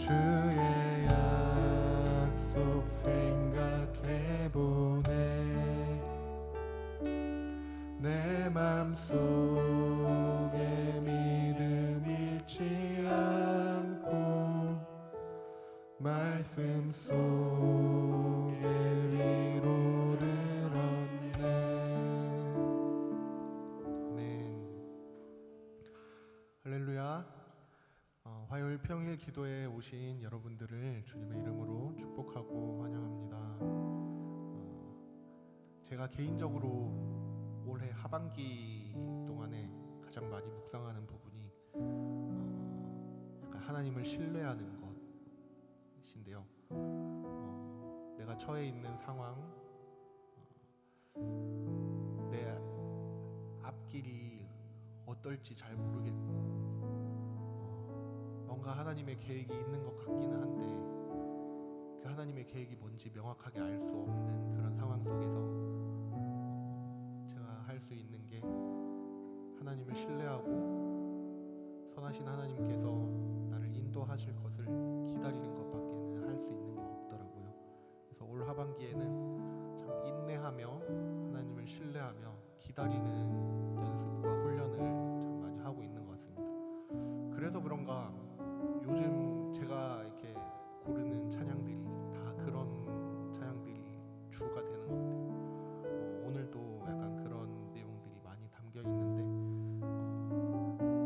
주의 약속 생각해보네. 내 맘속에 믿음 잃지 않고 말씀 속에 위로를 얻네. 아멘. 할렐루야. 화요일 평일 기도에 오신 여러분들을 주님의 이름으로 축복하고 환영합니다. 제가 개인적으로 올해 하반기 동안에 가장 많이 묵상하는 부분이 약간 하나님을 신뢰하는 것인데요. 내가 처해 있는 상황, 내 앞길이 어떨지 잘 모르겠고 뭔가 하나님의 계획이 있는 것 같기는 한데 그 하나님의 계획이 뭔지 명확하게 알 수 없는 그런 상황 속에서 제가 할 수 있는 게 하나님을 신뢰하고 선하신 하나님께서 나를 인도하실 것을 기다리는 것밖에는 할 수 있는 게 없더라고요. 그래서 올 하반기에는 참 인내하며 하나님을 신뢰하며 기다리는 연습과 훈련을 참 많이 하고 있는 것 같습니다. 그래서 그런가 요즘 제가 이렇게 고르는 찬양들이 다 그런 찬양들이 주가 되는 것 같아요. 오늘도 약간 그런 내용들이 많이 담겨 있는데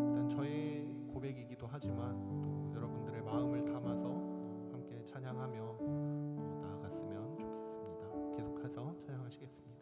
일단 저의 고백이기도 하지만 또 여러분들의 마음을 담아서 함께 찬양하며 나아갔으면 좋겠습니다. 계속해서 찬양하시겠습니다.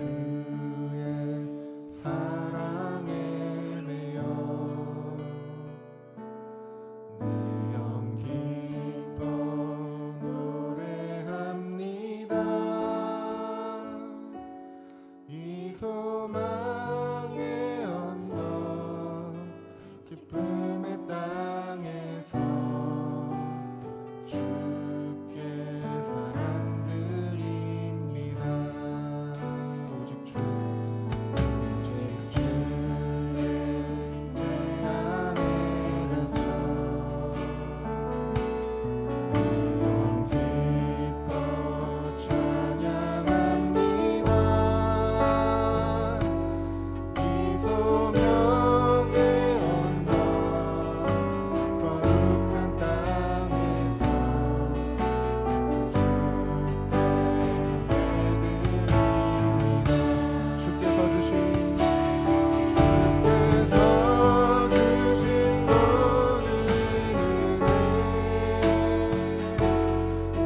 주의 사랑에 매여 내 영 기뻐 노래합니다. 이 소망의 언덕 기쁨의 땅에서 주께 사랑드립니다. 오직 주의 내 안에 갇혀 영 기뻐 찬양합니다. 이 소명의 언덕 거룩한 땅에서 주께서 주신 모든 은혜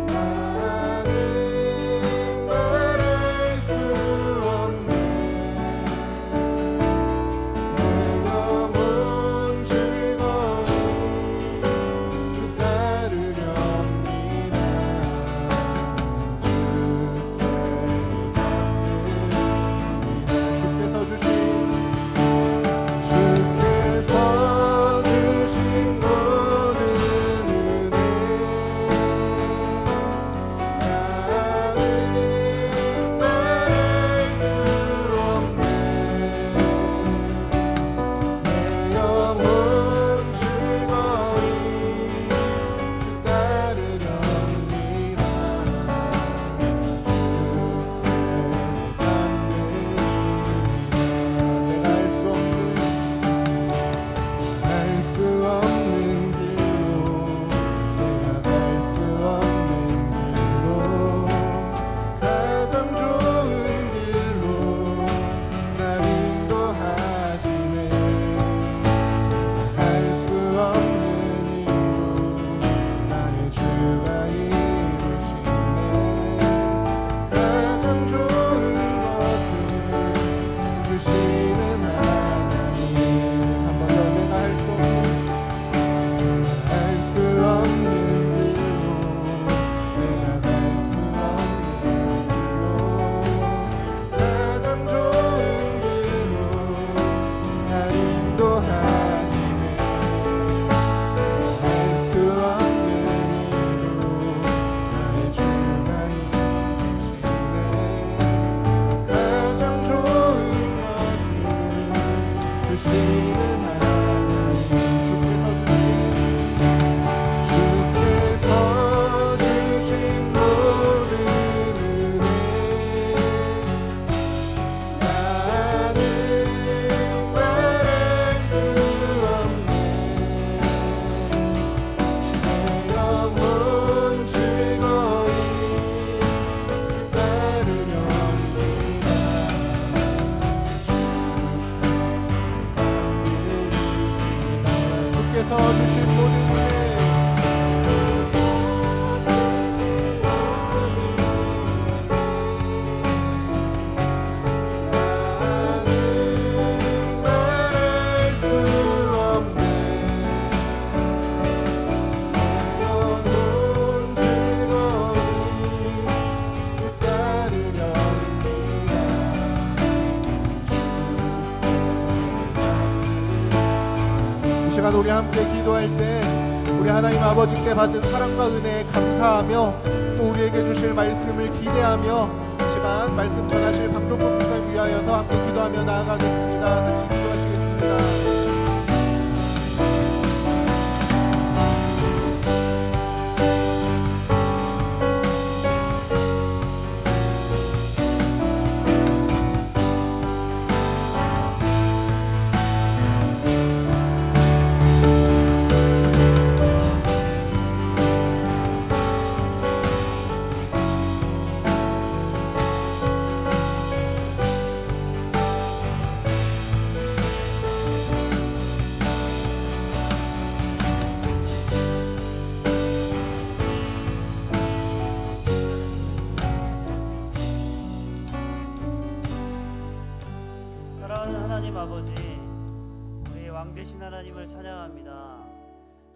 나는 말할 수 없네. 내 영혼 즐거이 주 따르렵니다. 주께서 주신 모든 은혜 나는 말할 수 없네. 내 영혼 즐거이 주 따르렵니다. 가장 좋은 길로 날 인도하시네. 갈 수 없는 이로 나의 주가 이루시네. 가장 좋은 것을 주시는 하나님. 한 번 더 내가 할 수 없는 길로 내가 갈 수 없는 길로 가장 좋은 길로 날 인도하시네. 갈 수 없는 이로 나의 주가 이루시네. 가장 좋은 것을 주시는 주께서 주신 모든 은혜 나는 말할 수 없네. 내 영혼 즐거이 주 따르렵니다. 주께서 주신 모든 은혜 나는 말할 수 없네. 내 영혼 즐거이 주 따르렵니다. 이 시간 우리 함께 기도할 때 우리 하나님 아버지께 받은 사랑과 은혜에 감사하며 또 우리에게 주실 말씀을 기대하며 이 시간 말씀 전하실 박종국 목사님 위하여서 함께 기도하며 나아가겠습니다. 같이 기도하시겠습니다. 사랑하는 하나님 아버지, 우리 왕 되신 하나님을 찬양합니다.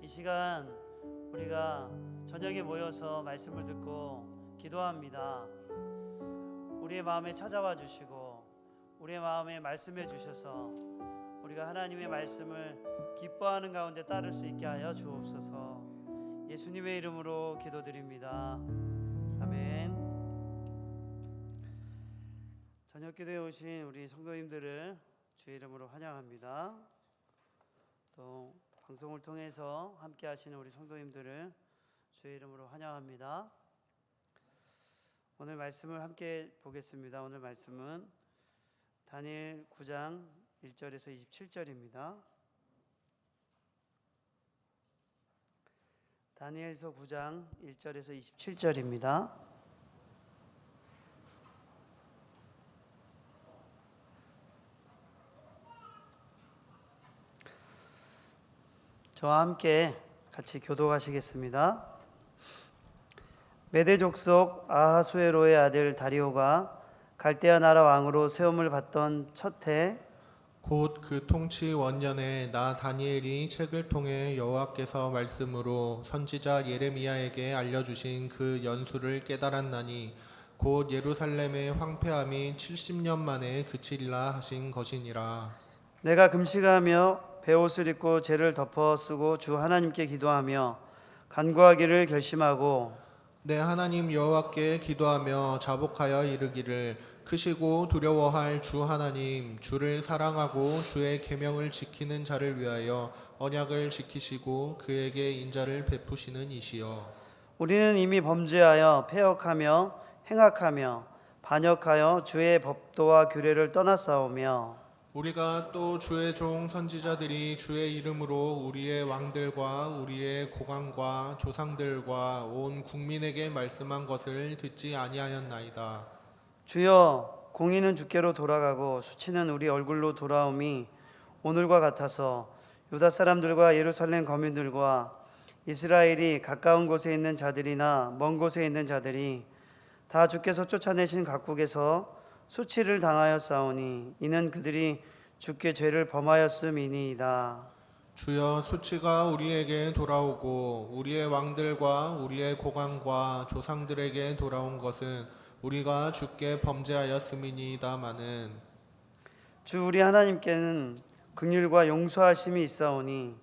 이 시간 우리가 저녁에 모여서 말씀을 듣고 기도합니다. 우리의 마음에 찾아와 주시고 우리의 마음에 말씀해 주셔서 우리가 하나님의 말씀을 기뻐하는 가운데 따를 수 있게 하여 주옵소서. 예수님의 이름으로 기도드립니다. 아멘. 저녁 기도에 오신 우리 성도님들을 주의 이름으로 환영합니다. 또 방송을 통해서 함께 하시는 우리 성도님들을 주의 이름으로 환영합니다. 오늘 말씀을 함께 보겠습니다. 오늘 말씀은 다니엘 9장 1절에서 27절입니다. 다니엘서 9장 1절에서 27절입니다. 저와 함께 같이 교독하시겠습니다. 메대 족속 아하수에로의 아들 다리오가 갈대아 나라 왕으로 세움을 받던 첫 해 곧 그 통치 원년에 나 다니엘이 책을 통해 여호와께서 말씀으로 선지자 예레미야에게 알려주신 그 연수를 깨달았나니 곧 예루살렘의 황폐함이 70년 만에 그치리라 하신 것이니라. 내가 금식하며 베옷을 입고 죄를 덮어 쓰고 주 하나님께 기도하며 간구하기를 결심하고 내 하나님 여호와께 기도하며 자복하여 이르기를 크시고 두려워할 주 하나님, 주를 사랑하고 주의 계명을 지키는 자를 위하여 언약을 지키시고 그에게 인자를 베푸시는 이시여. 우리는 이미 범죄하여 패역하며 행악하며 반역하여 주의 법도와 규례를 떠났사오며 우리가 또 주의 종 선지자들이 주의 이름으로 우리의 왕들과 우리의 고관과 조상들과 온 국민에게 말씀한 것을 듣지 아니하였나이다. 주여, 공의는 주께로 돌아가고 수치는 우리 얼굴로 돌아옴이 오늘과 같아서 유다 사람들과 예루살렘 거민들과 이스라엘이 가까운 곳에 있는 자들이나 먼 곳에 있는 자들이 다 주께서 쫓아내신 각국에서 수치를 당하였사오니 이는 그들이 주께 죄를 범하였음이니이다. 주여, 수치가 우리에게 돌아오고 우리의 왕들과 우리의 고관과 조상들에게 돌아온 것은 우리가 주께 범죄하였음이니이다마는 주 우리 하나님께는 긍휼과 용서하심이 있사오니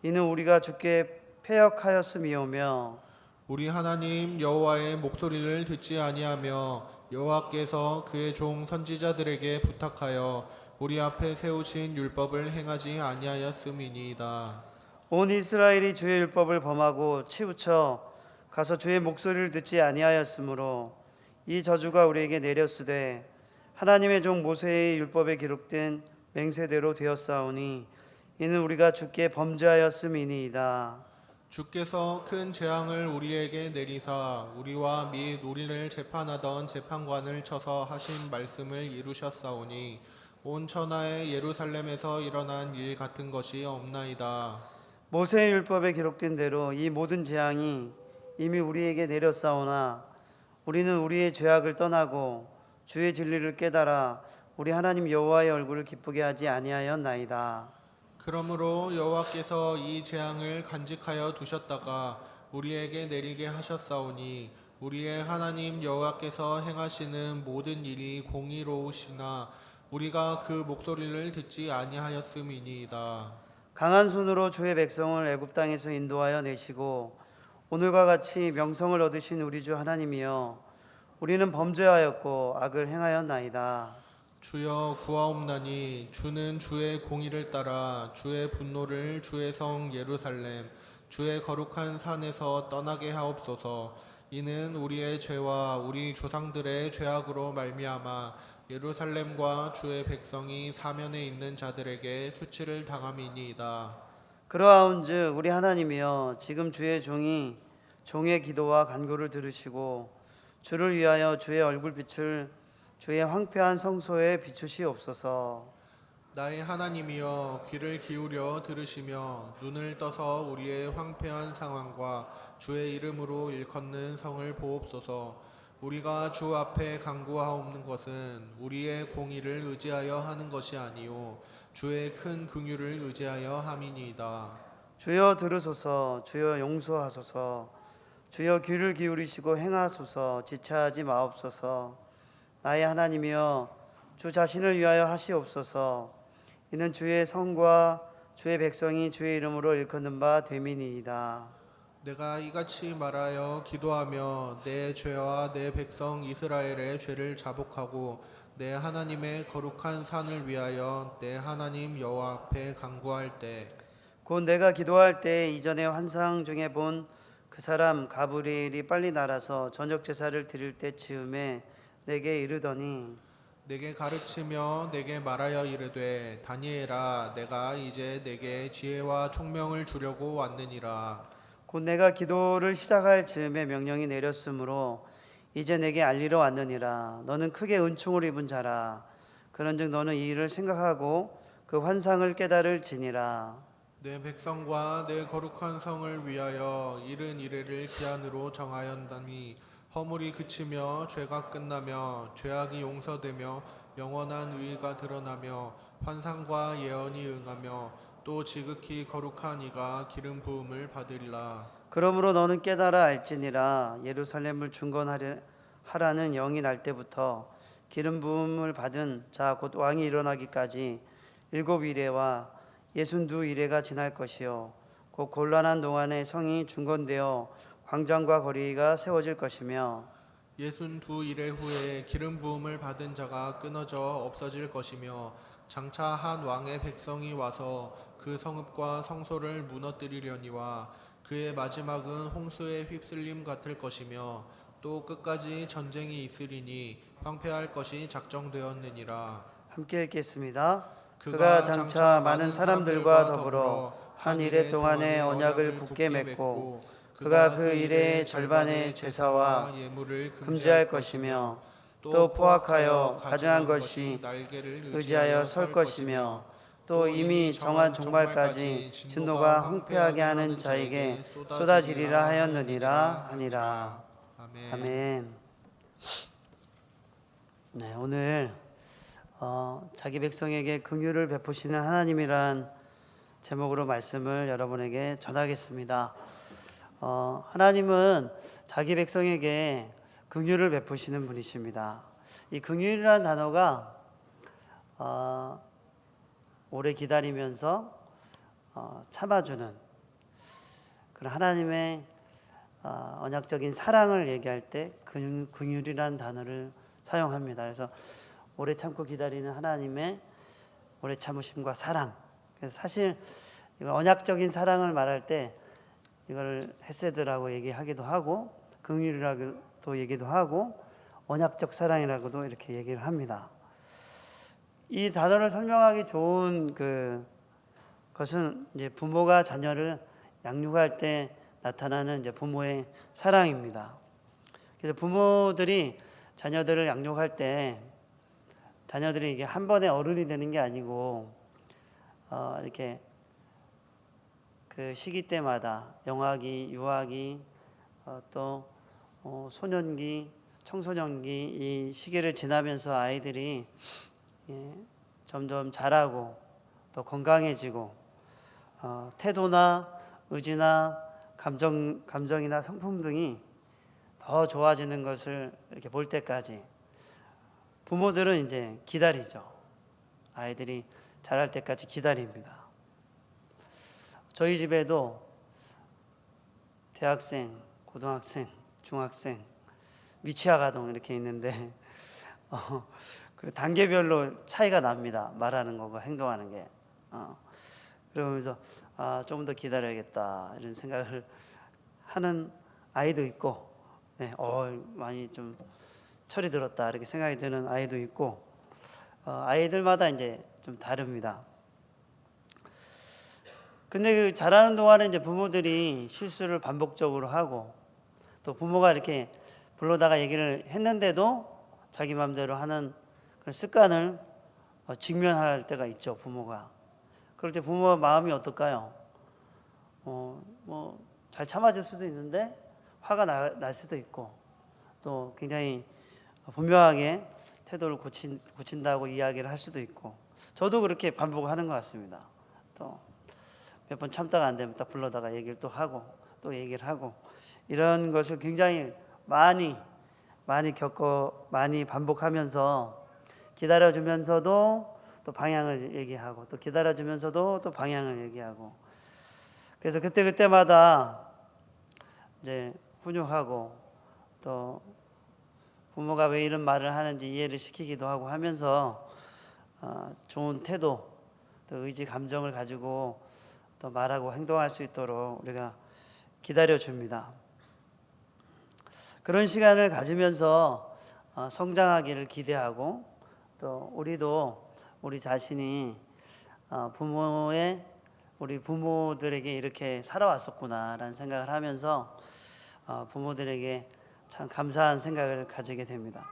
이는 우리가 주께 패역하였음이오며 우리 하나님 여호와의 목소리를 듣지 아니하며 여호와께서 그의 종 선지자들에게 부탁하여 우리 앞에 세우신 율법을 행하지 아니하였음이니이다. 온 이스라엘이 주의 율법을 범하고 치우쳐 가서 주의 목소리를 듣지 아니하였으므로 이 저주가 우리에게 내렸으되 하나님의 종 모세의 율법에 기록된 맹세대로 되었사오니 이는 우리가 주께 범죄하였음이니이다. 주께서 큰 재앙을 우리에게 내리사 우리와 및 우리를 재판하던 재판관을 쳐서 하신 말씀을 이루셨사오니 온 천하의 예루살렘에서 일어난 일 같은 것이 없나이다. 모세의 율법에 기록된 대로 이 모든 재앙이 이미 우리에게 내렸사오나 우리는 우리의 죄악을 떠나고 주의 진리를 깨달아 우리 하나님 여호와의 얼굴을 기쁘게 하지 아니하였나이다. 그러므로 여호와께서 이 재앙을 간직하여 두셨다가 우리에게 내리게 하셨사오니 우리의 하나님 여호와께서 행하시는 모든 일이 공의로우시나 우리가 그 목소리를 듣지 아니하였음이니이다. 강한 손으로 주의 백성을 애굽 땅에서 인도하여 내시고 오늘과 같이 명성을 얻으신 우리 주 하나님이여 우리는 범죄하였고 악을 행하였나이다. 주여, 구하옵나니 주는 주의 공의를 따라 주의 분노를 주의 성 예루살렘 주의 거룩한 산에서 떠나게 하옵소서. 이는 우리의 죄와 우리 조상들의 죄악으로 말미암아 예루살렘과 주의 백성이 사면에 있는 자들에게 수치를 당함이니이다. 그러하온즉 우리 하나님이여 지금 주의 종이 종의 기도와 간구를 들으시고 주를 위하여 주의 얼굴빛을 주의 황폐한 성소에 비추시옵소서. 나의 하나님이여 귀를 기울여 들으시며 눈을 떠서 우리의 황폐한 상황과 주의 이름으로 일컫는 성을 보옵소서. 우리가 주 앞에 간구하옵는 것은 우리의 공의를 의지하여 하는 것이 아니요 주의 큰 긍휼을 의지하여 함이니이다. 주여 들으소서. 주여 용서하소서. 주여 귀를 기울이시고 행하소서. 지체하지 마옵소서. 나의 하나님이여 주 자신을 위하여 하시옵소서. 이는 주의 성과 주의 백성이 주의 이름으로 일컫는 바 됨이니이다. 내가 이같이 말하여 기도하며 내 죄와 내 백성 이스라엘의 죄를 자복하고 내 하나님의 거룩한 산을 위하여 내 하나님 여호와 앞에 간구할 때 곧 내가 기도할 때 이전에 환상 중에 본 그 사람 가브리엘이 빨리 날아서 저녁 제사를 드릴 때 즈음에 내게 이르더니 내게 가르치며 내게 말하여 이르되 다니엘아 내가 이제 내게 지혜와 총명을 주려고 왔느니라. 곧 내가 기도를 시작할 즈음에 명령이 내렸으므로 이제 내게 알리러 왔느니라. 너는 크게 은총을 입은 자라. 그런즉 너는 이 일을 생각하고 그 환상을 깨달을지니라. 내 백성과 내 거룩한 성을 위하여 이른 이래를 기한으로 정하였다니 허물이 그치며 죄가 끝나며 죄악이 용서되며 영원한 의가 드러나며 환상과 예언이 응하며 또 지극히 거룩한 이가 기름 부음을 받으리라. 그러므로 너는 깨달아 알지니라. 예루살렘을 중건하라는 영이 날 때부터 기름 부음을 받은 자 곧 왕이 일어나기까지 7이레와 62이레가 지날 것이요 곧 곤란한 동안에 성이 중건되어 광장과 거리가 세워질 것이며 62일의 후에 기름 부음을 받은 자가 끊어져 없어질 것이며 장차 한 왕의 백성이 와서 그 성읍과 성소를 무너뜨리려니와 그의 마지막은 홍수의 휩쓸림 같을 것이며 또 끝까지 전쟁이 있으리니 황폐할 것이 작정되었느니라. 함께 읽겠습니다. 그가 장차 많은 사람들과 더불어 한 이레 동안의 언약을 굳게 맺고 그가 그 일의 절반의 제사와 예물을 금지할 것이며 또 포악하여 가증한 것이 의지하여 설 것이며 또 이미 정한 종말까지 진노가 황폐하게 하는 자에게 쏟아지리라 하였느니라 하니라. 아멘. 아멘. 네, 오늘 자기 백성에게 긍휼을 베푸시는 하나님이란 제목으로 말씀을 여러분에게 전하겠습니다. 하나님은 자기 백성에게 긍휼을 베푸시는 분이십니다. 이 긍휼이라는 단어가 오래 기다리면서 참아주는 그런 하나님의 언약적인 사랑을 얘기할 때 긍휼이라는 단어를 사용합니다. 그래서 오래 참고 기다리는 하나님의 오래 참으심과 사랑. 그래서 사실 이거 언약적인 사랑을 말할 때 이걸 헤세드라고 얘기하기도 하고 긍휼이라고도 얘기도 하고 언약적 사랑이라고도 이렇게 얘기를 합니다. 이 단어를 설명하기 좋은 것은 이제 부모가 자녀를 양육할 때 나타나는 이제 부모의 사랑입니다. 그래서 부모들이 자녀들을 양육할 때 자녀들이 이게 한 번에 어른이 되는 게 아니고 이렇게 그 시기 때마다 영아기, 유아기, 또 소년기, 청소년기 이 시기를 지나면서 아이들이 점점 자라고 또 건강해지고 태도나 의지나 감정이나 성품 등이 더 좋아지는 것을 이렇게 볼 때까지 부모들은 이제 기다리죠. 아이들이 자랄 때까지 기다립니다. 저희 집에도 대학생, 고등학생, 중학생, 미취학 아동 이렇게 있는데 그 단계별로 차이가 납니다. 말하는 거고 행동하는 게. 그러면서 조금 더 기다려야겠다 이런 생각을 하는 아이도 있고, 네, 많이 좀 철이 들었다 이렇게 생각이 드는 아이도 있고, 아이들마다 이제 좀 다릅니다. 근데 그 자라는 동안에 이제 부모들이 실수를 반복적으로 하고 또 부모가 이렇게 불러다가 얘기를 했는데도 자기 마음대로 하는 그런 습관을 직면할 때가 있죠, 부모가. 그럴 때 부모 마음이 어떨까요? 뭐 잘 참아줄 수도 있는데 화가 날 수도 있고 또 굉장히 분명하게 태도를 고친다고 이야기를 할 수도 있고, 저도 그렇게 반복하는 것 같습니다. 또 몇 번 참다가 안 되면 딱 불러다가 얘기를 또 하고 또 얘기를 하고, 이런 것을 굉장히 많이 많이 반복하면서 기다려주면서도 또 방향을 얘기하고, 또 기다려주면서도 또 방향을 얘기하고, 그래서 그때마다 이제 훈육하고, 또 부모가 왜 이런 말을 하는지 이해를 시키기도 하고 하면서 좋은 태도, 또 의지, 감정을 가지고 또 말하고 행동할 수 있도록 우리가 기다려줍니다. 그런 시간을 가지면서 성장하기를 기대하고, 또 우리도 우리 자신이 우리 부모들에게 이렇게 살아왔었구나라는 생각을 하면서 부모들에게 참 감사한 생각을 가지게 됩니다.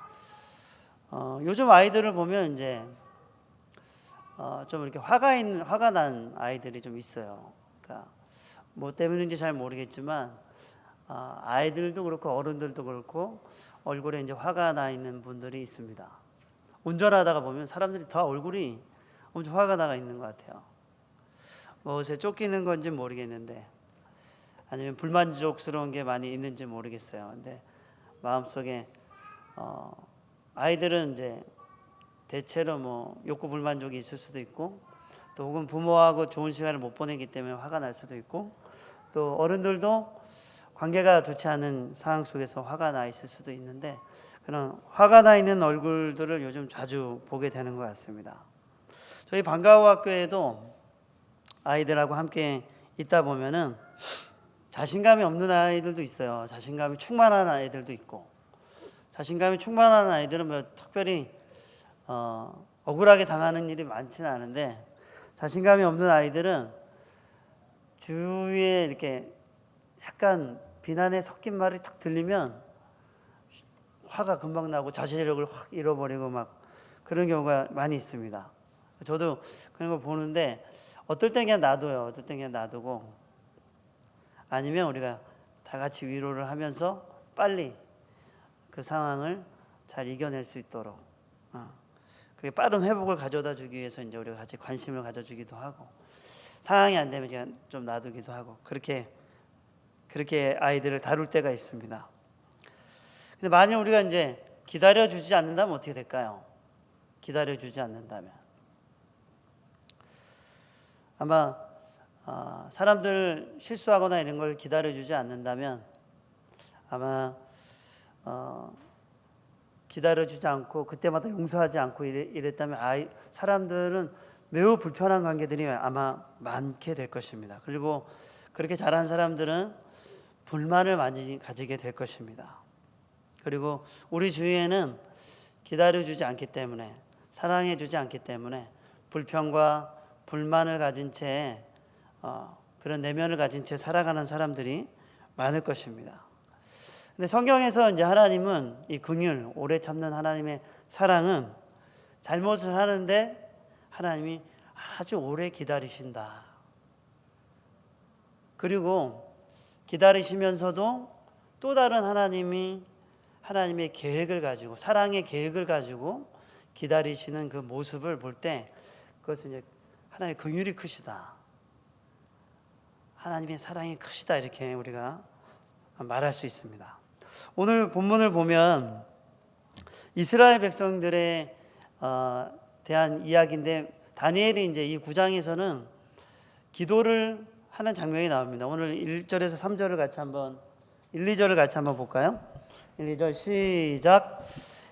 요즘 아이들을 보면 이제 좀 이렇게 화가 난 아이들이 좀 있어요. 그러니까 뭐 때문인지 잘 모르겠지만 아이들도 그렇고 어른들도 그렇고 얼굴에 이제 화가 나 있는 분들이 있습니다. 운전하다가 보면 사람들이 다 얼굴이 엄청 화가 나가 있는 것 같아요. 무엇에 쫓기는 건지 모르겠는데, 아니면 불만족스러운 게 많이 있는지 모르겠어요. 근데 마음속에 아이들은 이제 대체로 뭐 욕구 불만족이 있을 수도 있고, 또 혹은 부모하고 좋은 시간을 못 보내기 때문에 화가 날 수도 있고, 또 어른들도 관계가 좋지 않은 상황 속에서 화가 나 있을 수도 있는데, 그런 화가 나 있는 얼굴들을 요즘 자주 보게 되는 것 같습니다. 저희 방과후 학교에도 아이들하고 함께 있다 보면은 자신감이 없는 아이들도 있어요. 자신감이 충만한 아이들도 있고, 자신감이 충만한 아이들은 뭐 특별히 억울하게 당하는 일이 많지는 않은데, 자신감이 없는 아이들은 주위에 이렇게 약간 비난에 섞인 말이 딱 들리면 화가 금방 나고 자제력을 확 잃어버리고 막 그런 경우가 많이 있습니다. 저도 그런 걸 보는데, 어떨 땐 그냥 놔둬요. 어떨 땐 그냥 놔두고, 아니면 우리가 다 같이 위로를 하면서 빨리 그 상황을 잘 이겨낼 수 있도록 그게 빠른 회복을 가져다 주기 위해서 이제 우리가 같이 관심을 가져주기도 하고, 상황이 안 되면 그냥 좀 놔두기도 하고, 그렇게 아이들을 다룰 때가 있습니다. 근데 만약 우리가 이제 기다려주지 않는다면 어떻게 될까요? 기다려주지 않는다면 아마 사람들 실수하거나 이런 걸 기다려주지 않는다면 아마 기다려주지 않고 그때마다 용서하지 않고 이랬다면 사람들은 매우 불편한 관계들이 아마 많게 될 것입니다. 그리고 그렇게 잘한 사람들은 불만을 많이 가지게 될 것입니다. 그리고 우리 주위에는 기다려주지 않기 때문에, 사랑해주지 않기 때문에 불평과 불만을 가진 채 그런 내면을 가진 채 살아가는 사람들이 많을 것입니다. 근데 성경에서 이제 하나님은 이 긍휼, 오래 참는 하나님의 사랑은 잘못을 하는데 하나님이 아주 오래 기다리신다. 그리고 기다리시면서도 또 다른 하나님의 계획을 가지고, 사랑의 계획을 가지고 기다리시는 그 모습을 볼 때, 그것은 이제 하나님의 긍휼이 크시다, 하나님의 사랑이 크시다, 이렇게 우리가 말할 수 있습니다. 오늘 본문을 보면 이스라엘 백성들에 대한 이야기인데, 다니엘이 이제 이 9장에서는 기도를 하는 장면이 나옵니다. 오늘 1절에서 3절을 같이 한번 1, 2절을 같이 한번 볼까요? 1, 2절 시작.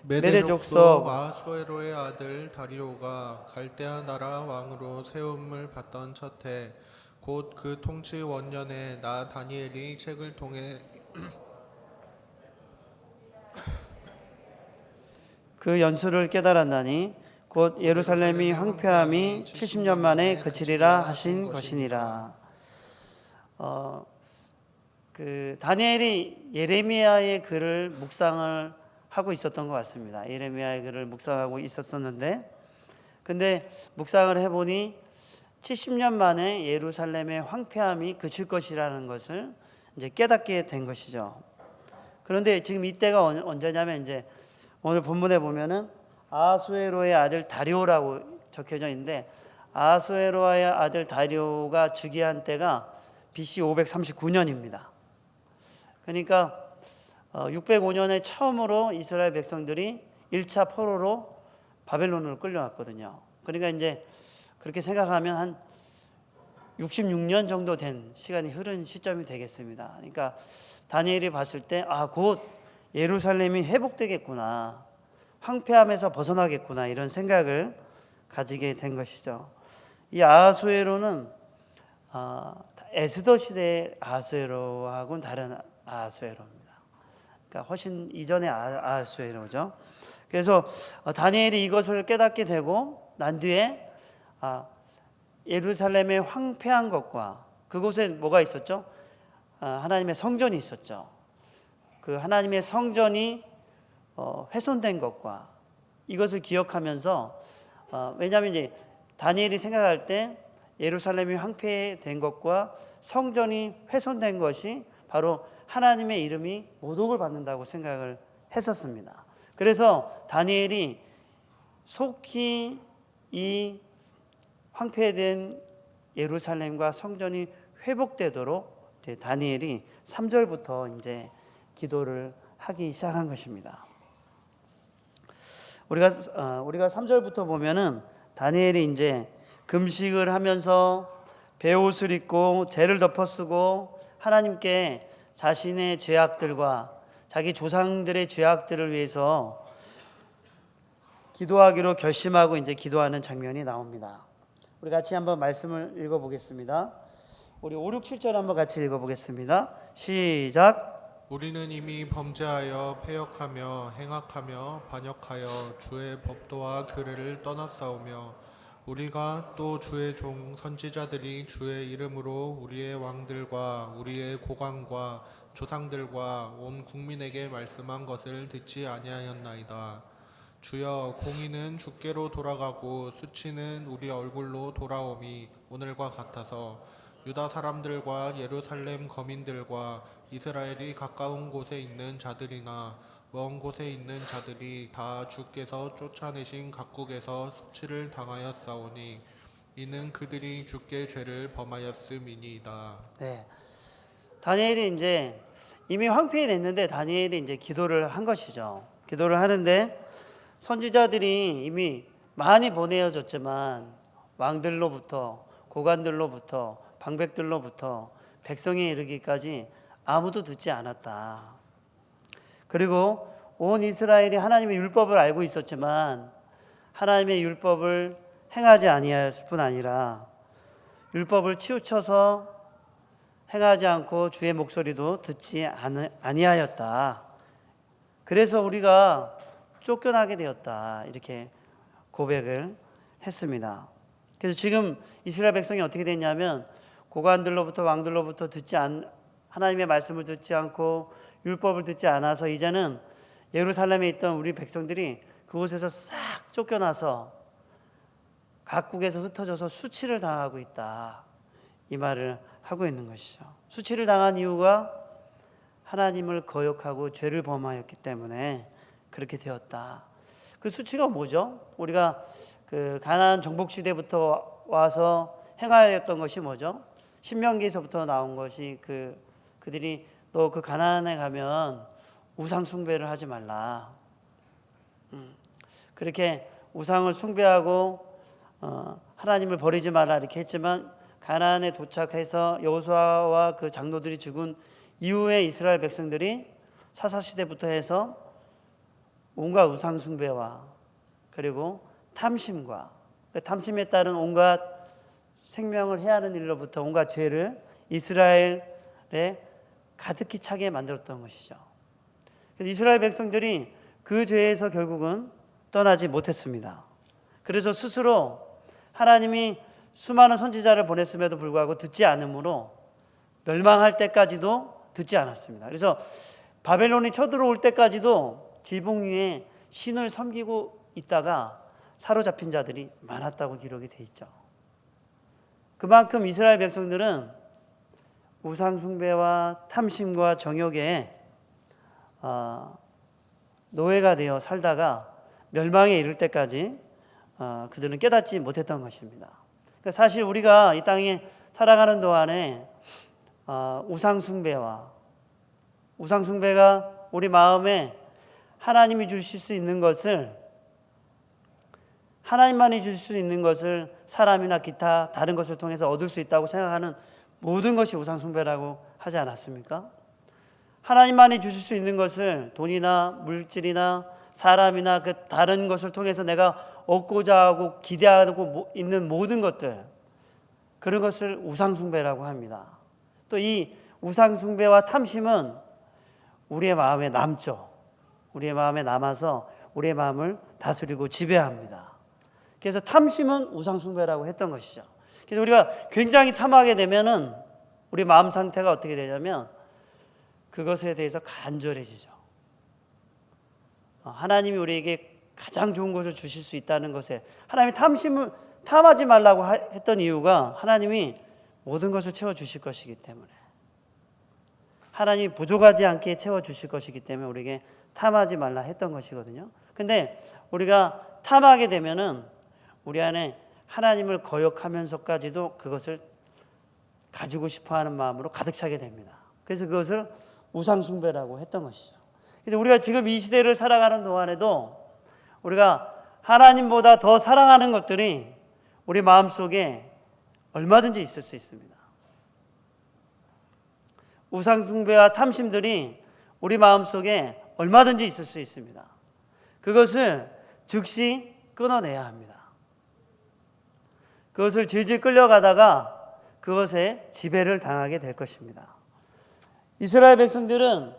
메대 족속 아수에로의 아들 다리오가 갈대아 나라 왕으로 세움을 받던 첫해, 곧 그 통치 원년에 나 다니엘이 책을 통해 그 연수를 깨달았나니 곧 예루살렘이 황폐함이 70년 만에 그치리라 하신 것이니라. 그 다니엘이 예레미야의 글을 묵상을 하고 있었던 것 같습니다. 예레미야의 글을 묵상하고 있었었는데, 근데 묵상을 해보니 70년 만에 예루살렘의 황폐함이 그칠 것이라는 것을 이제 깨닫게 된 것이죠. 그런데 지금 이때가 언제냐면 이제 오늘 본문에 보면은 아하수에로의 아들 다리오라고 적혀져 있는데 아하수에로의 아들 다리오가 즉위한 때가 BC 539년입니다. 그러니까 605년에 처음으로 이스라엘 백성들이 1차 포로로 바벨론으로 끌려왔거든요. 그러니까 이제 그렇게 생각하면 한 66년 정도 된 시간이 흐른 시점이 되겠습니다. 그러니까 다니엘이 봤을 때 곧 예루살렘이 회복되겠구나, 황폐함에서 벗어나겠구나, 이런 생각을 가지게 된 것이죠. 이 아하수에로는 에스더 시대의 아하수에로하고는 다른 아하수에로입니다. 그러니까 훨씬 이전의 아하수에로죠. 그래서 다니엘이 이것을 깨닫게 되고 난 뒤에 예루살렘의 황폐한 것과 그곳에 뭐가 있었죠? 하나님의 성전이 있었죠. 그 하나님의 성전이 훼손된 것과 이것을 기억하면서 왜냐하면 이제 다니엘이 생각할 때 예루살렘이 황폐된 것과 성전이 훼손된 것이 바로 하나님의 이름이 모독을 받는다고 생각을 했었습니다. 그래서 다니엘이 속히 이 황폐된 예루살렘과 성전이 회복되도록 다니엘이 3절부터 이제 기도를 하기 시작한 것입니다. 우리가 3절부터 보면은 다니엘이 이제 금식을 하면서 베옷을 입고 재를 덮어 쓰고 하나님께 자신의 죄악들과 자기 조상들의 죄악들을 위해서 기도하기로 결심하고 이제 기도하는 장면이 나옵니다. 우리 같이 한번 말씀을 읽어보겠습니다. 우리 5, 6, 7절 한번 같이 읽어보겠습니다. 시작. 우리는 이미 범죄하여 패역하며 행악하며 반역하여 주의 법도와 규례를 떠났사오며 우리가 또 주의 종 선지자들이 주의 이름으로 우리의 왕들과 우리의 고관과 조상들과 온 국민에게 말씀한 것을 듣지 아니하였나이다. 주여, 공의는 주께로 돌아가고 수치는 우리 얼굴로 돌아옴이 오늘과 같아서 유다 사람들과 예루살렘 거민들과 이스라엘이 가까운 곳에 있는 자들이나 먼 곳에 있는 자들이 다 주께서 쫓아내신 각국에서 수치를 당하였사오니 이는 그들이 주께 죄를 범하였음이니이다. 네, 다니엘이 이제 이미 황폐됐는데 다니엘이 이제 기도를 한 것이죠. 기도를 하는데 선지자들이 이미 많이 보내어졌지만 왕들로부터 고관들로부터 방백들로부터 백성에 이르기까지 아무도 듣지 않았다. 그리고 온 이스라엘이 하나님의 율법을 알고 있었지만 하나님의 율법을 행하지 아니하였을 뿐 아니라 율법을 치우쳐서 행하지 않고 주의 목소리도 듣지 아니하였다. 그래서 우리가 쫓겨나게 되었다. 이렇게 고백을 했습니다. 그래서 지금 이스라엘 백성이 어떻게 됐냐면 고관들로부터 왕들로부터 하나님의 말씀을 듣지 않고 율법을 듣지 않아서 이제는 예루살렘에 있던 우리 백성들이 그곳에서 싹 쫓겨나서 각국에서 흩어져서 수치를 당하고 있다. 이 말을 하고 있는 것이죠. 수치를 당한 이유가 하나님을 거역하고 죄를 범하였기 때문에 그렇게 되었다. 그 수치가 뭐죠? 우리가 그 가나안 정복 시대부터 와서 행하였던 것이 뭐죠? 신명기에서부터 나온 것이 그들이 너 그 가나안에 가면 우상 숭배를 하지 말라. 그렇게 우상을 숭배하고 하나님을 버리지 말라 이렇게 했지만 가나안에 도착해서 여호수아와 그 장로들이 죽은 이후에 이스라엘 백성들이 사사시대부터 해서 온갖 우상 숭배와 그리고 탐심과 그 탐심에 따른 온갖 생명을 해하는 일로부터 온갖 죄를 이스라엘에 가득히 차게 만들었던 것이죠. 그래서 이스라엘 백성들이 그 죄에서 결국은 떠나지 못했습니다. 그래서 스스로 하나님이 수많은 선지자를 보냈음에도 불구하고 듣지 않으므로 멸망할 때까지도 듣지 않았습니다. 그래서 바벨론이 쳐들어올 때까지도 지붕 위에 신을 섬기고 있다가 사로잡힌 자들이 많았다고 기록이 돼 있죠. 그만큼 이스라엘 백성들은 우상 숭배와 탐심과 정욕에 노예가 되어 살다가 멸망에 이를 때까지 그들은 깨닫지 못했던 것입니다. 그러니까 사실 우리가 이 땅에 살아가는 동안에 우상 숭배가 우리 마음에 하나님이 주실 수 있는 것을, 하나님만이 주실 수 있는 것을 사람이나 기타 다른 것을 통해서 얻을 수 있다고 생각하는 모든 것이 우상 숭배라고 하지 않았습니까? 하나님만이 주실 수 있는 것을 돈이나 물질이나 사람이나 그 다른 것을 통해서 내가 얻고자 하고 기대하고 있는 모든 것들, 그런 것을 우상 숭배라고 합니다. 또 이 우상 숭배와 탐심은 우리의 마음에 남죠. 우리의 마음에 남아서 우리의 마음을 다스리고 지배합니다. 그래서 탐심은 우상 숭배라고 했던 것이죠. 그래서 우리가 굉장히 탐하게 되면은 우리 마음 상태가 어떻게 되냐면 그것에 대해서 간절해지죠. 하나님이 우리에게 가장 좋은 것을 주실 수 있다는 것에 하나님이 탐하지 말라고 했던 이유가 하나님이 모든 것을 채워주실 것이기 때문에, 하나님이 부족하지 않게 채워주실 것이기 때문에 우리에게 탐하지 말라 했던 것이거든요. 근데 우리가 탐하게 되면은 우리 안에 하나님을 거역하면서까지도 그것을 가지고 싶어하는 마음으로 가득 차게 됩니다. 그래서 그것을 우상숭배라고 했던 것이죠. 그래서 우리가 지금 이 시대를 살아가는 동안에도 우리가 하나님보다 더 사랑하는 것들이 우리 마음속에 얼마든지 있을 수 있습니다. 우상숭배와 탐심들이 우리 마음속에 얼마든지 있을 수 있습니다. 그것을 즉시 끊어내야 합니다. 그것을 질질 끌려가다가 그것에 지배를 당하게 될 것입니다. 이스라엘 백성들은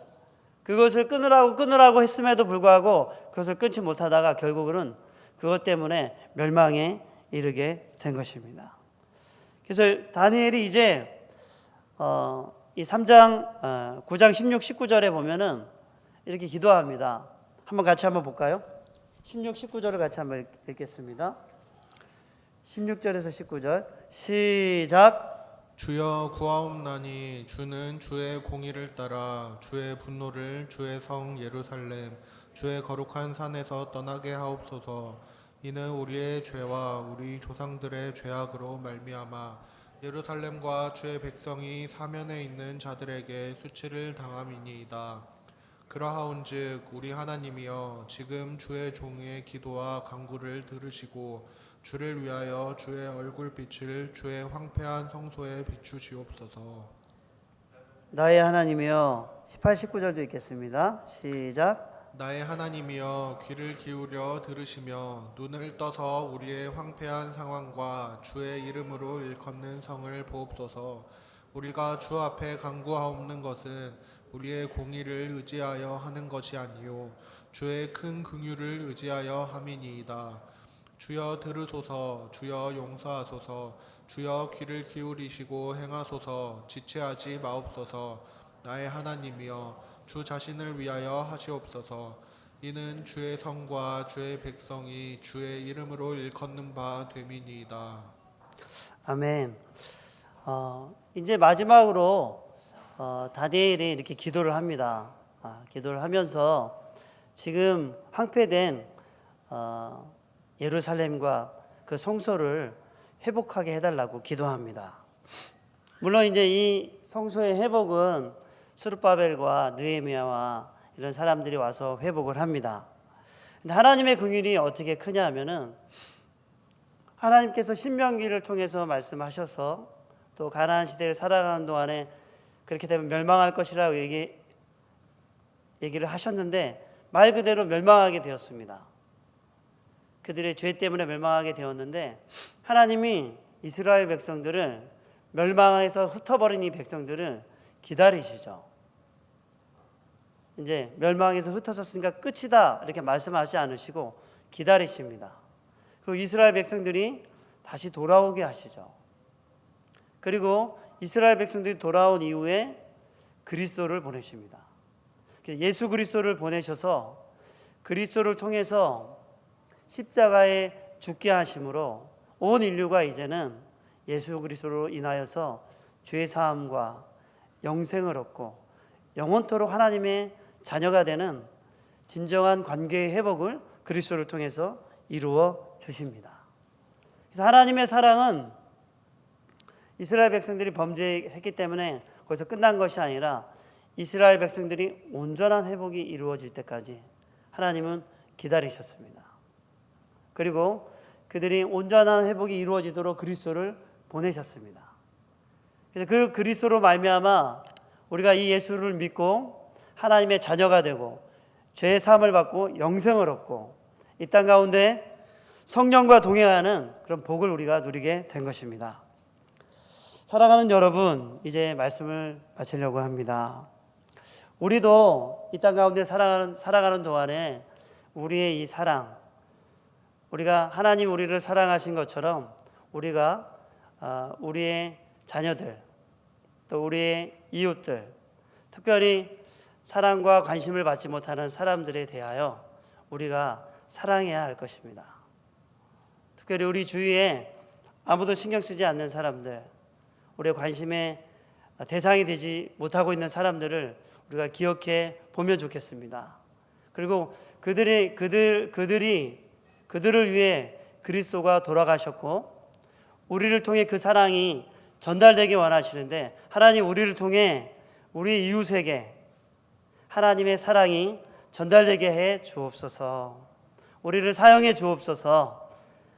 그것을 끊으라고 했음에도 불구하고 그것을 끊지 못하다가 결국은 그것 때문에 멸망에 이르게 된 것입니다. 그래서 다니엘이 이제 이 3장 9장 16, 19절에 보면은 이렇게 기도합니다. 같이 한번 볼까요? 16, 19절을 같이 한번 읽겠습니다. 16절에서 19절 시작. 주여 구하옵나니 주는 주의 공의를 따라 주의 분노를 주의 성 예루살렘 주의 거룩한 산에서 떠나게 하옵소서. 이는 우리의 죄와 우리 조상들의 죄악으로 말미암아 예루살렘과 주의 백성이 사면에 있는 자들에게 수치를 당함이니이다. 그러하온즉 우리 하나님이여 지금 주의 종의 기도와 간구를 들으시고 주를 위하여 주의 얼굴빛을 주의 황폐한 성소에 비추시옵소서. 나의 하나님이여 18, 19절도 읽겠습니다. 시작. 나의 하나님이여 귀를 기울여 들으시며 눈을 떠서 우리의 황폐한 상황과 주의 이름으로 일컫는 성을 보옵소서. 우리가 주 앞에 간구하옵는 것은 우리의 공의를 의지하여 하는 것이 아니요 주의 큰 긍휼을 의지하여 함이니이다. 주여 들으소서. 주여 용서하소서. 주여 귀를 기울이시고 행하소서. 지체하지 마옵소서. 나의 하나님이여 주 자신을 위하여 하시옵소서. 이는 주의 성과 주의 백성이 주의 이름으로 일컫는 바 됨이니이다. 아멘. 이제 마지막으로 다니엘이 이렇게 기도를 합니다. 기도를 하면서 지금 황폐된 예루살렘과 그 성소를 회복하게 해달라고 기도합니다. 물론 이제 이 성소의 회복은 스룹바벨과 느헤미야와 이런 사람들이 와서 회복을 합니다. 근데 하나님의 긍휼이 어떻게 크냐 하면은 하나님께서 신명기를 통해서 말씀하셔서 또 가나안 시대를 살아가는 동안에 그렇게 되면 멸망할 것이라고 얘기를 하셨는데 말 그대로 멸망하게 되었습니다. 그들의 죄 때문에 멸망하게 되었는데 하나님이 이스라엘 백성들을 멸망해서 흩어버린 이 백성들을 기다리시죠. 이제 멸망해서 흩어졌으니까 끝이다 이렇게 말씀하지 않으시고 기다리십니다. 그리고 이스라엘 백성들이 다시 돌아오게 하시죠. 그리고 이스라엘 백성들이 돌아온 이후에 그리스도를 보내십니다. 예수 그리스도를 보내셔서 그리스도를 통해서 십자가에 죽게 하심으로 온 인류가 이제는 예수 그리스도로 인하여서 죄 사함과 영생을 얻고 영원토록 하나님의 자녀가 되는 진정한 관계의 회복을 그리스도를 통해서 이루어 주십니다. 그래서 하나님의 사랑은 이스라엘 백성들이 범죄했기 때문에 거기서 끝난 것이 아니라 이스라엘 백성들이 온전한 회복이 이루어질 때까지 하나님은 기다리셨습니다. 그리고 그들이 온전한 회복이 이루어지도록 그리스도를 보내셨습니다. 그래서 그 그리스도로 말미암아 우리가 이 예수를 믿고 하나님의 자녀가 되고 죄의 사함을 받고 영생을 얻고 이 땅 가운데 성령과 동행하는 그런 복을 우리가 누리게 된 것입니다. 사랑하는 여러분, 이제 말씀을 마치려고 합니다. 우리도 이 땅 가운데 살아가는 동안에 우리의 이 사랑, 우리가 하나님 우리를 사랑하신 것처럼 우리가 우리의 자녀들, 또 우리의 이웃들, 특별히 사랑과 관심을 받지 못하는 사람들에 대하여 우리가 사랑해야 할 것입니다. 특별히 우리 주위에 아무도 신경 쓰지 않는 사람들, 우리의 관심의 대상이 되지 못하고 있는 사람들을 우리가 기억해 보면 좋겠습니다. 그리고 그들을 위해 그리스도가 돌아가셨고 우리를 통해 그 사랑이 전달되기 원하시는데 하나님 우리를 통해 우리 이웃에게 하나님의 사랑이 전달되게 해 주옵소서. 우리를 사용해 주옵소서.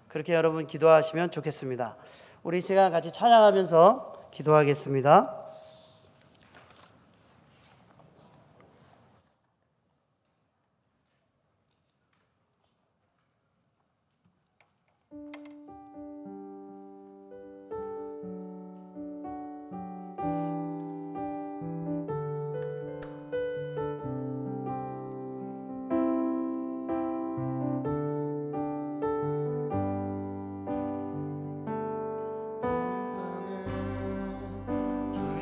그렇게 여러분 기도하시면 좋겠습니다. 우리 이 시간 같이 찬양하면서 기도하겠습니다. 주의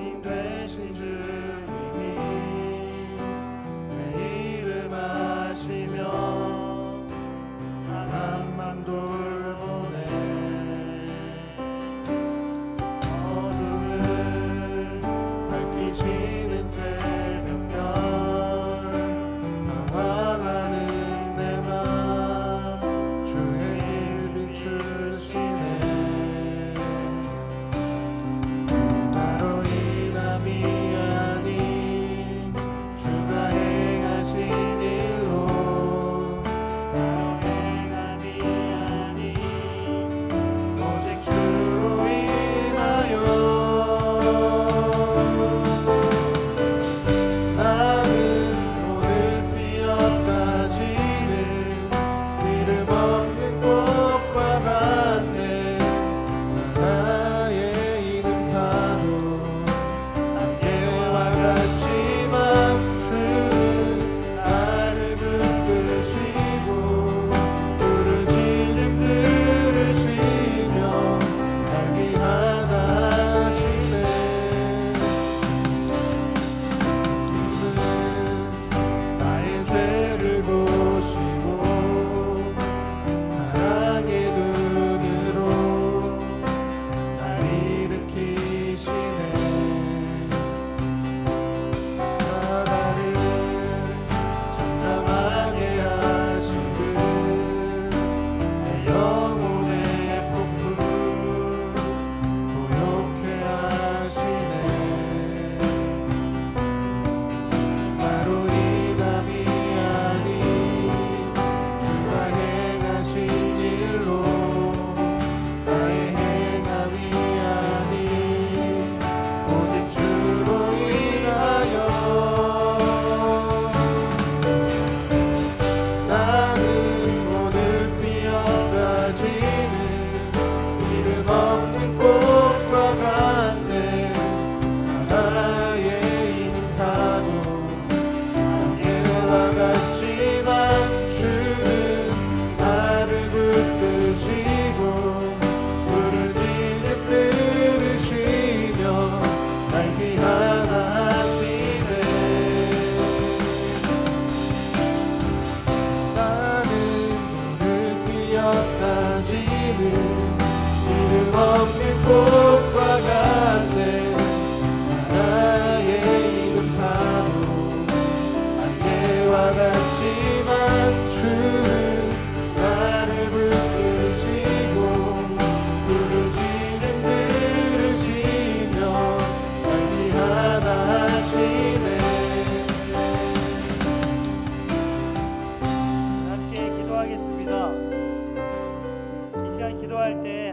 기도할 때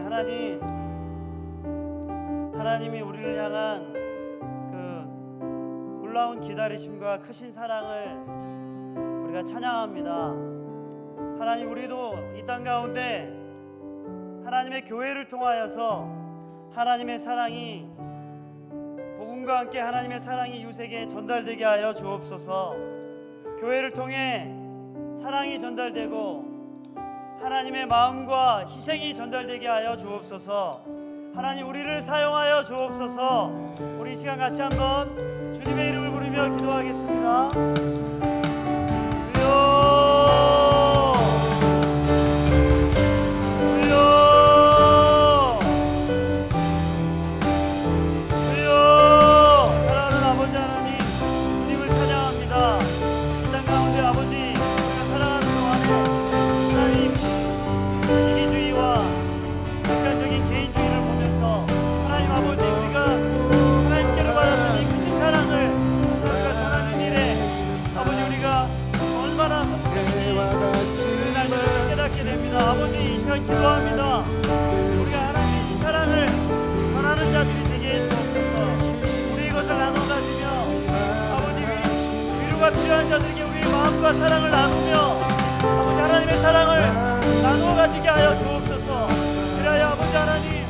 하나님이 우리를 향한 그 놀라운 기다리심과 크신 사랑을 우리가 찬양합니다. 하나님, 우리도 이 땅 가운데 하나님의 교회를 통하여서 하나님의 사랑이, 복음과 함께 하나님의 사랑이 이웃에게 전달되게 하여 주옵소서. 교회를 통해 사랑이 전달되고 하나님의 마음과 희생이 전달되게 하여 주옵소서. 하나님, 우리를 사용하여 주옵소서. 우리 이 시간 같이 한번 주님의 이름을 부르며 기도하겠습니다. 아버지, 이 시간 기도합니다. 우리가 하나님의 이 사랑을 전하는 자들이 되게 해주옵소서. 우리 이것을 나눠 가지며 아버지, 위로가 필요한 자들에게 우리의 마음과 사랑을 나누며 아버지, 하나님의 사랑을 나누어 가지게 하여 주옵소서. 그래야 아버지 하나님의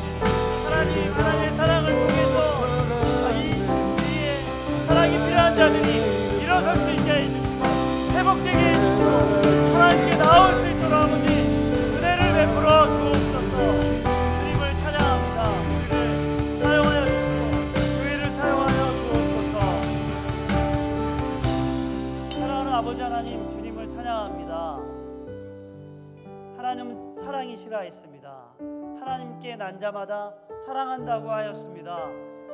사랑을 통해서 이 주위에 사랑이 필요한 자들이 일어설 수 있게 해주시고 회복되게 해주시고 하나님께 나올 수 있도록 아버지 베풀어 주옵소서. 주님을 찬양합니다. 우리를 사용하여 주시고 교회를 사용하여 주옵소서. 사랑하는 아버지 하나님, 주님을 찬양합니다. 하나님은 사랑이시라 했습니다. 하나님께 난 자마다 사랑한다고 하였습니다.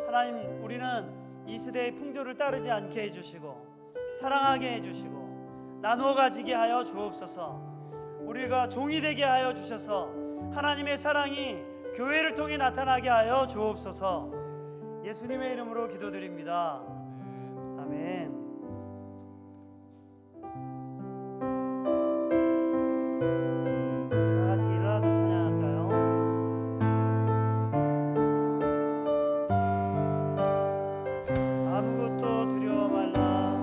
하나님, 우리는 이 시대의 풍조를 따르지 않게 해주시고 사랑하게 해주시고 나누어 가지게 하여 주옵소서. 우리가 종이 되게 하여 주셔서 하나님의 사랑이 교회를 통해 나타나게 하여 주옵소서. 예수님의 이름으로 기도드립니다. 아멘. 다 같이 일어나서 찬양할까요? 아무것도 두려워 말라.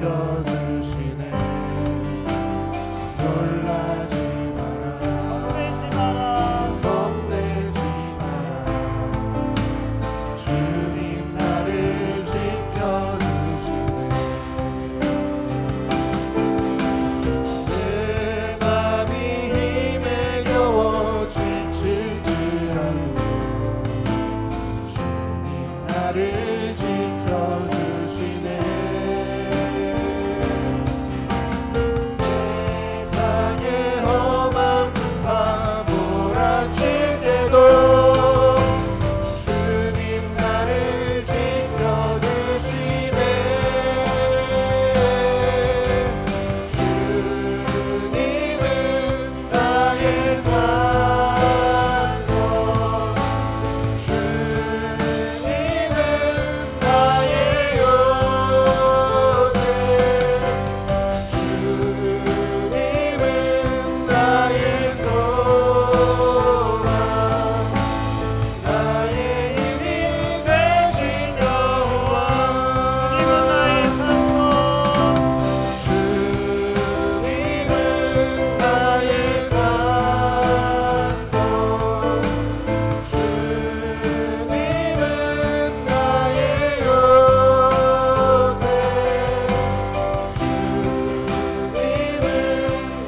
지켜주시네. 놀라지 마라. 겁내지 마라. 겁내지 마라. 주님 나를 지켜주시네. 내 맘이 힘에 겨워 지칠지라도 주님 나를 지켜주시네. 세상의 험한 풍파 몰아칠 때도 주님 나를 지켜주시네. 주님은 나의 산소, 주님은 나의 요새, 주님은 나의 소망, 나의 힘이 되신 여호와. 주님은 나의 산소. 주님은 나의 산소, 주님은 나의 요새, 주님은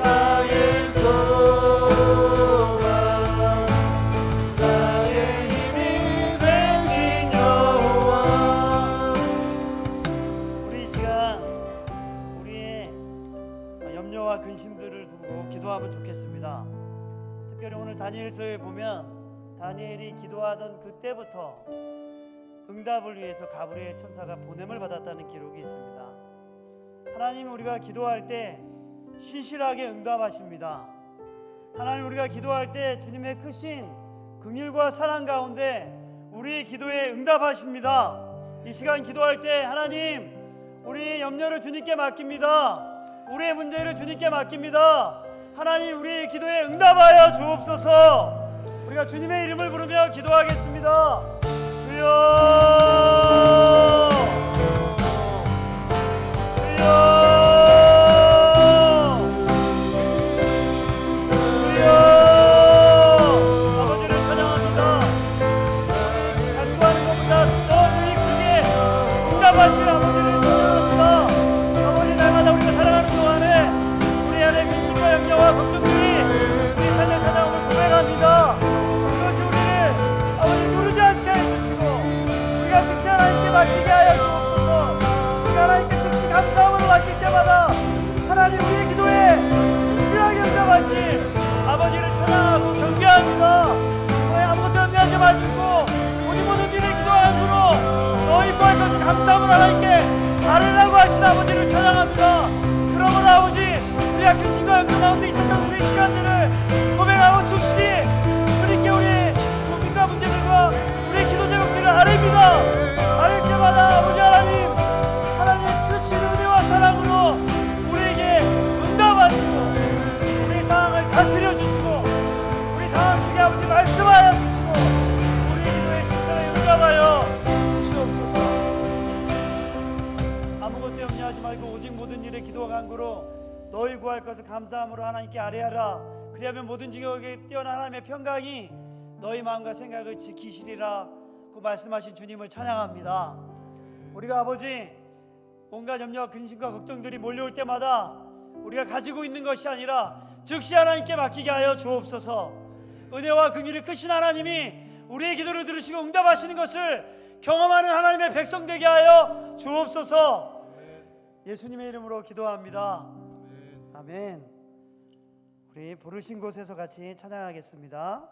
나의 소망, 나의 힘이 되신 여호와. 우리 이 시간 우리의 염려와 근심들을 두고 기도하면 좋겠습니다. 특별히 오늘 다니엘서에 보면 다니엘이 기도하던 그때부터 응답을 위해서 가브리엘 천사가 보냄을 받았다는 기록이 있습니다. 하나님, 우리가 기도할 때 신실하게 응답하십니다. 하나님, 우리가 기도할 때 주님의 크신 긍휼과 사랑 가운데 우리 기도에 응답하십니다. 이 시간 기도할 때 하나님, 우리의 염려를 주님께 맡깁니다. 우리의 문제를 주님께 맡깁니다. 하나님, 우리의 기도에 응답하여 주옵소서. 우리가 주님의 이름을 부르며 기도하겠습니다. 주여, 주여, 주여. 아버지를 찬양합니다. 간구하는 것보다 더 유익하게 응답하실 아버지를 찬양합니다. 아버지, 날마다 우리가 살아가는 동안에 우리 안에 근심과 염려와 걱정들이 우리 삶을 찾아오는 고백합니다. 그것이 우리를 아버지 누르지 않게 해주시고 우리가 즉시 하나님께 맡기게 하여 주옵소서. 우리가 하나님께 즉시 감사함으로 맡길 때마다 하나님, 우리의 기도에 신실하게 응답하실 아버지를 찬양하고 경배합니다. 너희 아무것도 염려하지 말고 우리 모든 일을 기도함으로 너희 구할 것을 감사함으로 하나님께 아뢰라고 하신 아버지를 찬양합니다. 그러므로 아버지, 우리가 근심과 염려 가운데 있었던 우리의 시간들을 고백하고 즉시 주님께 우리의 고민과 문제들과 우리의 기도 제목들을 아뢰입니다. 아뢰 때마다 아버지 하나님, 하나님의 크신 은혜와 사랑으로 우리에게 응답하시고 우리 상황을 다스려 주시고 우리 상황 속에 아버지 말씀하여 주시고 우리 기도의 순서에 응답하여 주시옵소서. 아무것도 염려하지 말고 오직 모든 일에 기도와 간구로 너희 구할 것을 감사함으로 하나님께 아뢰하라. 그리하면 모든 지경에 뛰어난 하나님의 평강이 너희 마음과 생각을 지키시리라. 그 말씀하신 주님을 찬양합니다. 우리가 아버지 온갖 염려와 근심과 걱정들이 몰려올 때마다 우리가 가지고 있는 것이 아니라 즉시 하나님께 맡기게 하여 주옵소서. 은혜와 긍휼이 크신 하나님이 우리의 기도를 들으시고 응답하시는 것을 경험하는 하나님의 백성 되게 하여 주옵소서. 예수님의 이름으로 기도합니다. 아멘. 우리 부르신 곳에서 같이 찬양하겠습니다.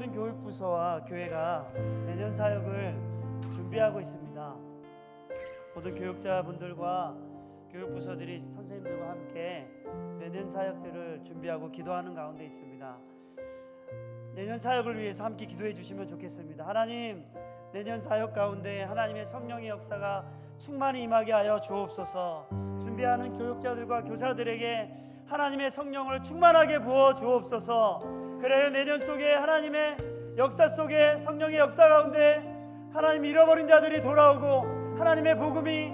모든 교육부서와 교회가 내년 사역을 준비하고 있습니다. 모든 교육자분들과 교육부서들이 선생님들과 함께 내년 사역들을 준비하고 기도하는 가운데 있습니다. 내년 사역을 위해서 함께 기도해 주시면 좋겠습니다. 하나님, 내년 사역 가운데 하나님의 성령의 역사가 충만히 임하게 하여 주옵소서. 준비하는 교육자들과 교사들에게 하나님의 성령을 충만하게 부어 주옵소서. 그래야 내년 속에 하나님의 역사 속에 성령의 역사 가운데 하나님 잃어버린 자들이 돌아오고 하나님의 복음이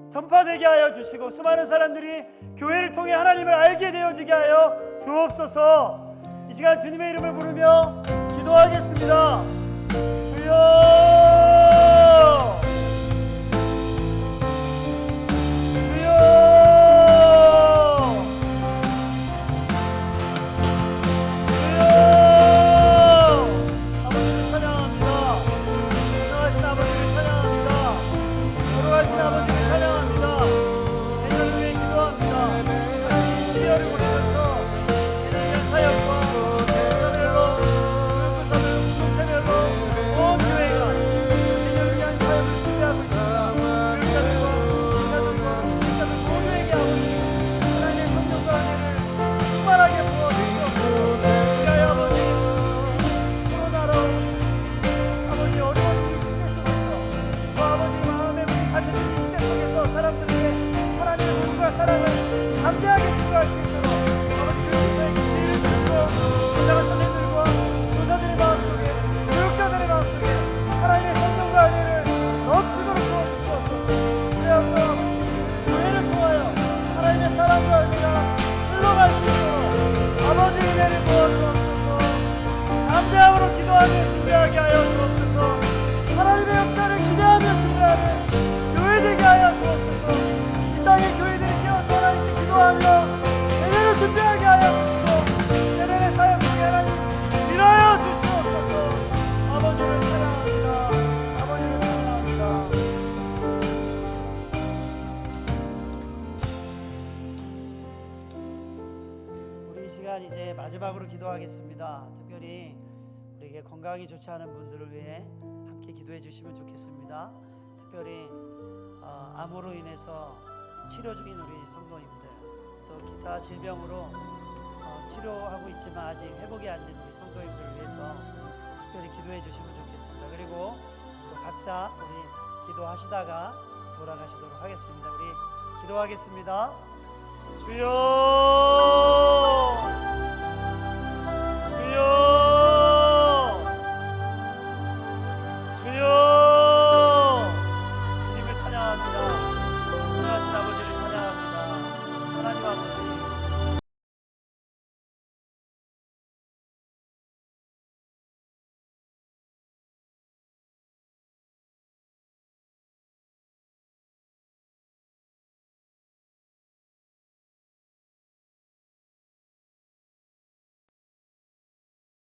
전파되게 하여 주시고 수많은 사람들이 교회를 통해 하나님을 알게 되어지게 하여 주옵소서. 이 시간 주님의 이름을 부르며 기도하겠습니다. 주여, 준비하게 하여 주옵소서. 하나님의 역사를 기대하며 준비하는 교회 되게 하여 주옵소서. 이 땅의 교회들이 깨어서 하나님께 기도하며 내년을 준비하게 하여 주시고 내년의 사역 중에 하나님 일하여 주시옵소서. 아버지를 찬양합니다. 아버지를 찬양합니다. 우리 이 시간 이제 마지막으로 기도하겠습니다. 특별히 우리에게 건강이 좋지 않은 분들을 위해 함께 기도해 주시면 좋겠습니다. 특별히 암으로 인해서 치료 중인 우리 성도님들, 또 기타 질병으로 치료하고 있지만 아직 회복이 안 된 우리 성도님들을 위해서 특별히 기도해 주시면 좋겠습니다. 그리고 또 각자 우리 기도하시다가 돌아가시도록 하겠습니다. 우리 기도하겠습니다. 주여,